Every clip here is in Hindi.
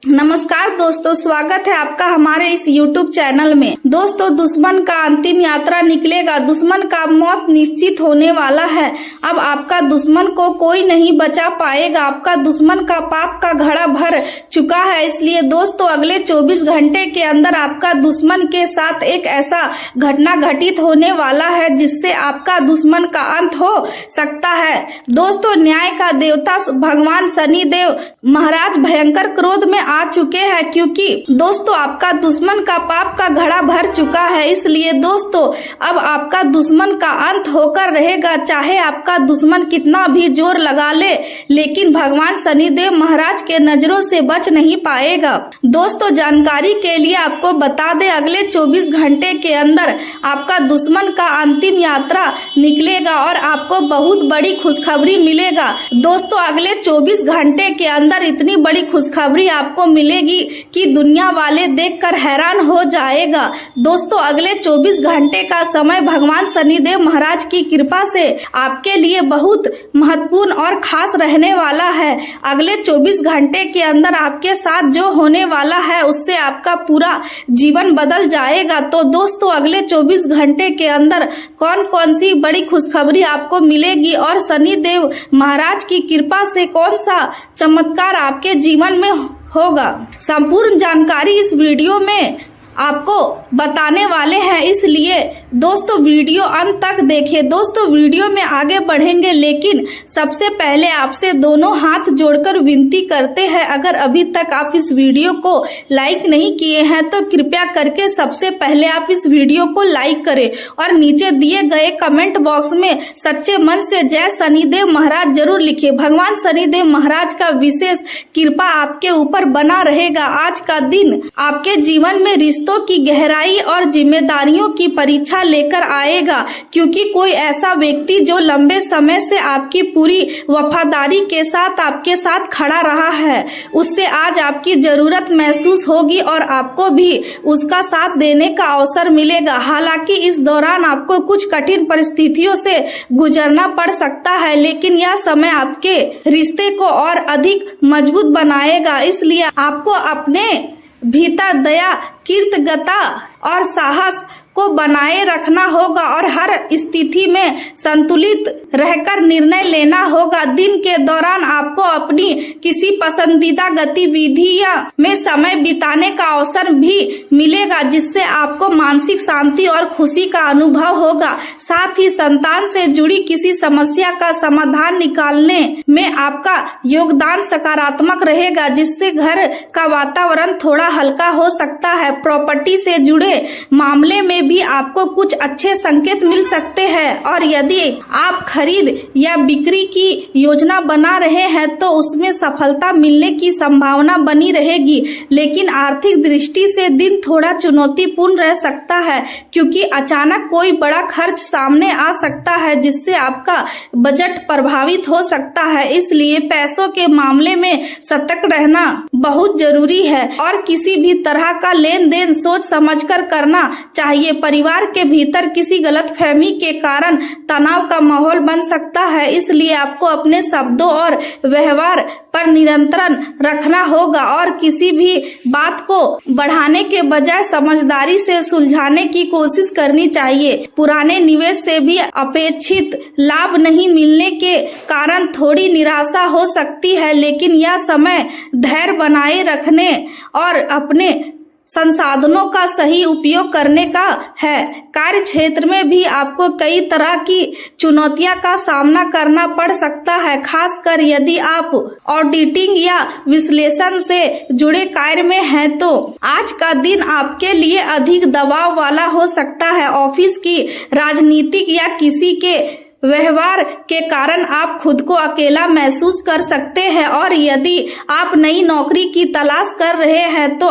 नमस्कार दोस्तों, स्वागत है आपका हमारे इस YouTube चैनल में। दोस्तों, दुश्मन का अंतिम यात्रा निकलेगा, दुश्मन का मौत निश्चित होने वाला है। अब आपका दुश्मन को कोई नहीं बचा पाएगा, आपका दुश्मन का पाप का घड़ा भर चुका है। इसलिए दोस्तों, अगले 24 घंटे के अंदर आपका दुश्मन के साथ एक ऐसा घटना घटित होने वाला है जिससे आपका दुश्मन का अंत हो सकता है। दोस्तों, न्याय का देवता भगवान शनिदेव महाराज भयंकर क्रोध में आ चुके हैं, क्योंकि दोस्तों आपका दुश्मन का पाप का घड़ा भर चुका है। इसलिए दोस्तों, अब आपका दुश्मन का अंत होकर रहेगा। चाहे आपका दुश्मन कितना भी जोर लगा ले, लेकिन भगवान शनिदेव महाराज के नजरों से बच नहीं पाएगा। दोस्तों, जानकारी के लिए आपको बता दें, अगले 24 घंटे के अंदर आपका दुश्मन का अंतिम यात्रा निकलेगा और आपको बहुत बड़ी खुशखबरी मिलेगा। दोस्तों, अगले 24 घंटे के अंदर इतनी बड़ी खुशखबरी आपको मिलेगी कि दुनिया वाले देखकर हैरान हो जाएगा। दोस्तों, अगले 24 घंटे का समय भगवान शनिदेव महाराज की कृपा से आपके लिए बहुत महत्वपूर्ण और खास रहने वाला है। अगले 24 घंटे के अंदर आपके साथ जो होने वाला है उससे आपका पूरा जीवन बदल जाएगा। तो दोस्तों, अगले 24 घंटे के अंदर कौन कौन सी बड़ी खुशखबरी आपको मिलेगी और शनिदेव महाराज की कृपा से कौन सा चमत्कार आपके जीवन में होगा, संपूर्ण जानकारी इस वीडियो में आपको बताने वाले हैं। इसलिए दोस्तों, वीडियो अंत तक देखें। दोस्तों, वीडियो में आगे बढ़ेंगे, लेकिन सबसे पहले आपसे दोनों हाथ जोड़कर विनती करते हैं, अगर अभी तक आप इस वीडियो को लाइक नहीं किए हैं तो कृपया करके सबसे पहले आप इस वीडियो को लाइक करें और नीचे दिए गए कमेंट बॉक्स में सच्चे मन से जय शनिदेव महाराज जरूर लिखें। भगवान शनिदेव महाराज का विशेष कृपा आपके ऊपर बना रहेगा। आज का दिन आपके जीवन में रिश्तों की गहराई और जिम्मेदारियों की परीक्षा लेकर आएगा, क्योंकि कोई ऐसा व्यक्ति जो लंबे समय से आपकी पूरी वफादारी के साथ आपके साथ खड़ा रहा है, उससे आज आपकी जरूरत महसूस होगी और आपको भी उसका साथ देने का अवसर मिलेगा। हालांकि इस दौरान आपको कुछ कठिन परिस्थितियों से गुजरना पड़ सकता है, लेकिन यह समय आपके रिश्ते को और अधिक मजबूत बनाएगा। इसलिए आपको अपने भीतर दया, कृतज्ञता और साहस को बनाए रखना होगा और हर स्थिति में संतुलित रहकर निर्णय लेना होगा। दिन के दौरान आपको अपनी किसी पसंदीदा गतिविधियां में समय बिताने का अवसर भी मिलेगा, जिससे आपको मानसिक शांति और खुशी का अनुभव होगा। साथ ही संतान से जुड़ी किसी समस्या का समाधान निकालने में आपका योगदान सकारात्मक रहेगा, जिससे घर का वातावरण थोड़ा हल्का हो सकता है। प्रॉपर्टी से जुड़े मामले में भी आपको कुछ अच्छे संकेत मिल सकते हैं और यदि आप खरीद या बिक्री की योजना बना रहे हैं तो उसमें सफलता मिलने की संभावना बनी रहेगी। लेकिन आर्थिक दृष्टि से दिन थोड़ा चुनौतीपूर्ण रह सकता है, क्योंकि अचानक कोई बड़ा खर्च सामने आ सकता है जिससे आपका बजट प्रभावित हो सकता है। इसलिए पैसों के मामले में सतर्क रहना बहुत जरूरी है और किसी भी तरह का लेन देन सोच समझकर करना चाहिए। परिवार के भीतर किसी गलतफहमी के कारण तनाव का माहौल बन सकता है, इसलिए आपको अपने शब्दों और व्यवहार पर नियंत्रण रखना होगा और किसी भी बात को बढ़ाने के बजाय समझदारी से सुलझाने की कोशिश करनी चाहिए। पुराने निवेश से भी अपेक्षित लाभ नहीं मिलने के कारण थोड़ी निराशा हो सकती है, लेकिन यह समय धैर्य बनाए रखने और अपने संसाधनों का सही उपयोग करने का है। कार्य क्षेत्र में भी आपको कई तरह की चुनौतियां का सामना करना पड़ सकता है, खासकर यदि आप ऑडिटिंग या विश्लेषण से जुड़े कार्य में हैं तो आज का दिन आपके लिए अधिक दबाव वाला हो सकता है। ऑफिस की राजनीतिक या किसी के व्यवहार के कारण आप खुद को अकेला महसूस कर सकते हैं और यदि आप नई नौकरी की तलाश कर रहे हैं तो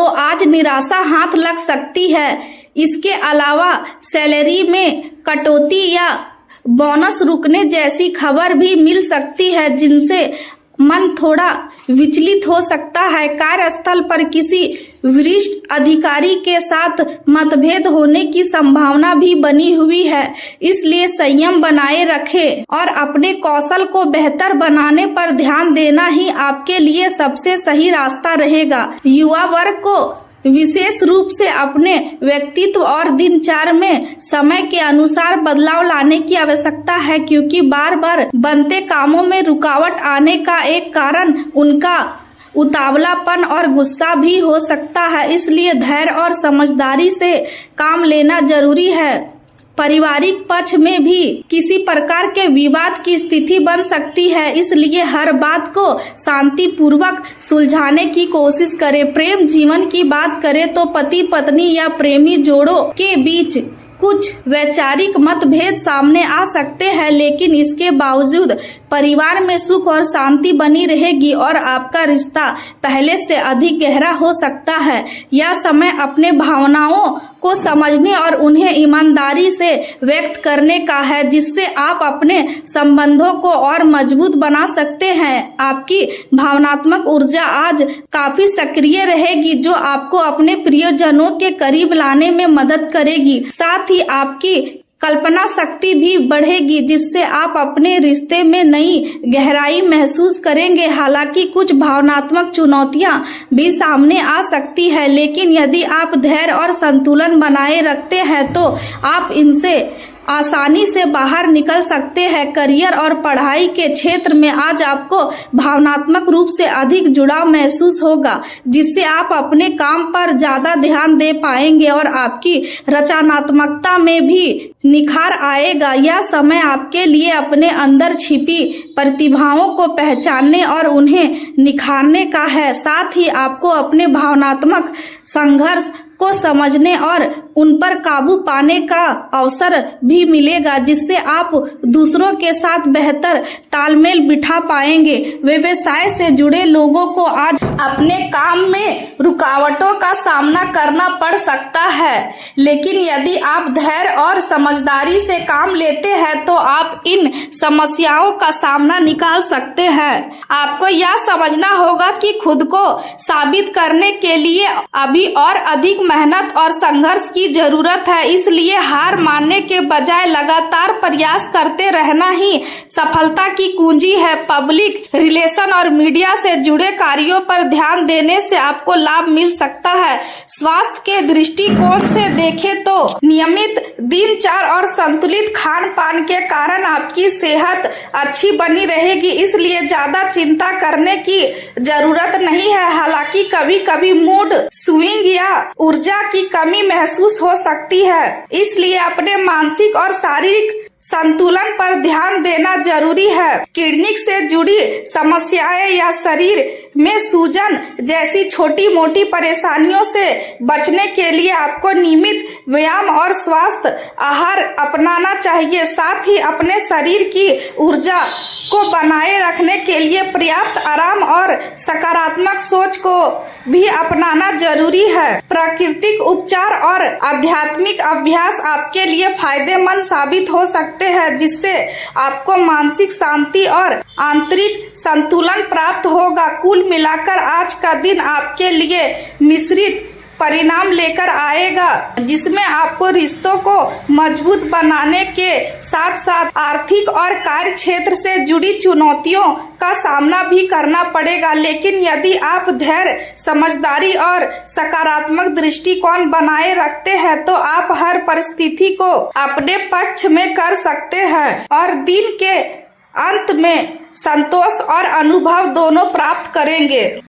आज निराशा हाथ लग सकती है। इसके अलावा सैलरी में कटौती या बोनस रुकने जैसी खबर भी मिल सकती है, जिनसे मन थोड़ा विचलित हो सकता है। कार्यस्थल पर किसी वरिष्ठ अधिकारी के साथ मतभेद होने की संभावना भी बनी हुई है, इसलिए संयम बनाए रखें और अपने कौशल को बेहतर बनाने पर ध्यान देना ही आपके लिए सबसे सही रास्ता रहेगा। युवा वर्ग को विशेष रूप से अपने व्यक्तित्व और दिनचर्या में समय के अनुसार बदलाव लाने की आवश्यकता है, क्योंकि बार बार बनते कामों में रुकावट आने का एक कारण उनका उतावलापन और गुस्सा भी हो सकता है। इसलिए धैर्य और समझदारी से काम लेना जरूरी है। पारिवारिक पक्ष में भी किसी प्रकार के विवाद की स्थिति बन सकती है, इसलिए हर बात को शांतिपूर्वक सुलझाने की कोशिश करें। प्रेम जीवन की बात करें तो पति पत्नी या प्रेमी जोड़ों के बीच कुछ वैचारिक मतभेद सामने आ सकते हैं, लेकिन इसके बावजूद परिवार में सुख और शांति बनी रहेगी और आपका रिश्ता पहले से अधिक गहरा हो सकता है। यह समय अपने भावनाओं को समझने और उन्हें ईमानदारी से व्यक्त करने का है, जिससे आप अपने संबंधों को और मजबूत बना सकते हैं। आपकी भावनात्मक ऊर्जा आज काफी सक्रिय रहेगी, जो आपको अपने प्रियजनों के करीब लाने में मदद करेगी। साथ ही आपकी कल्पना शक्ति भी बढ़ेगी, जिससे आप अपने रिश्ते में नई गहराई महसूस करेंगे। हालांकि कुछ भावनात्मक चुनौतियां भी सामने आ सकती है, लेकिन यदि आप धैर्य और संतुलन बनाए रखते हैं तो आप इनसे आसानी से बाहर निकल सकते हैं। करियर और पढ़ाई के क्षेत्र में आज आपको भावनात्मक रूप से अधिक जुड़ाव महसूस होगा, जिससे आप अपने काम पर ज्यादा ध्यान दे पाएंगे और आपकी रचनात्मकता में भी निखार आएगा। यह समय आपके लिए अपने अंदर छिपी प्रतिभाओं को पहचानने और उन्हें निखारने का है। साथ ही आपको अपने भावनात्मक संघर्ष को समझने और उन पर काबू पाने का अवसर भी मिलेगा, जिससे आप दूसरों के साथ बेहतर तालमेल बिठा पाएंगे। व्यवसाय से जुड़े लोगों को आज अपने काम में रुकावटों का सामना करना पड़ सकता है, लेकिन यदि आप धैर्य और समझदारी से काम लेते हैं तो आप इन समस्याओं का सामना निकाल सकते हैं। आपको यह समझना होगा कि खुद को साबित करने के लिए अभी और अधिक मेहनत और संघर्ष की जरूरत है, इसलिए हार मानने के बजाय लगातार प्रयास करते रहना ही सफलता की कुंजी है। पब्लिक रिलेशन और मीडिया से जुड़े कार्यों पर ध्यान देने से आपको लाभ मिल सकता है। स्वास्थ्य के दृष्टिकोण से देखें तो नियमित दिनचर्या और संतुलित खान पान के कारण आपकी सेहत अच्छी बनी रहेगी, इसलिए ज्यादा चिंता करने की जरूरत नहीं है। हालांकि कभी कभी मूड स्विंग या ऊर्जा की कमी महसूस हो सकती है, इसलिए अपने मानसिक और शारीरिक संतुलन पर ध्यान देना जरूरी है। किडनी से जुड़ी समस्याएं या शरीर में सूजन जैसी छोटी मोटी परेशानियों से बचने के लिए आपको नियमित व्यायाम और स्वास्थ्य आहार अपनाना चाहिए। साथ ही अपने शरीर की ऊर्जा को बनाए रखने के लिए पर्याप्त आराम और सकारात्मक सोच को भी अपनाना जरूरी है। प्राकृतिक उपचार और आध्यात्मिक अभ्यास आपके लिए फायदेमंद साबित हो सकते हैं, जिससे आपको मानसिक शांति और आंतरिक संतुलन प्राप्त होगा। कुल मिलाकर आज का दिन आपके लिए मिश्रित परिणाम लेकर आएगा, जिसमें आपको रिश्तों को मजबूत बनाने के साथ साथ आर्थिक और कार्य क्षेत्र से जुड़ी चुनौतियों का सामना भी करना पड़ेगा। लेकिन यदि आप धैर्य, समझदारी और सकारात्मक दृष्टिकोण बनाए रखते हैं तो आप हर परिस्थिति को अपने पक्ष में कर सकते हैं और दिन के अंत में संतोष और अनुभव दोनों प्राप्त करेंगे।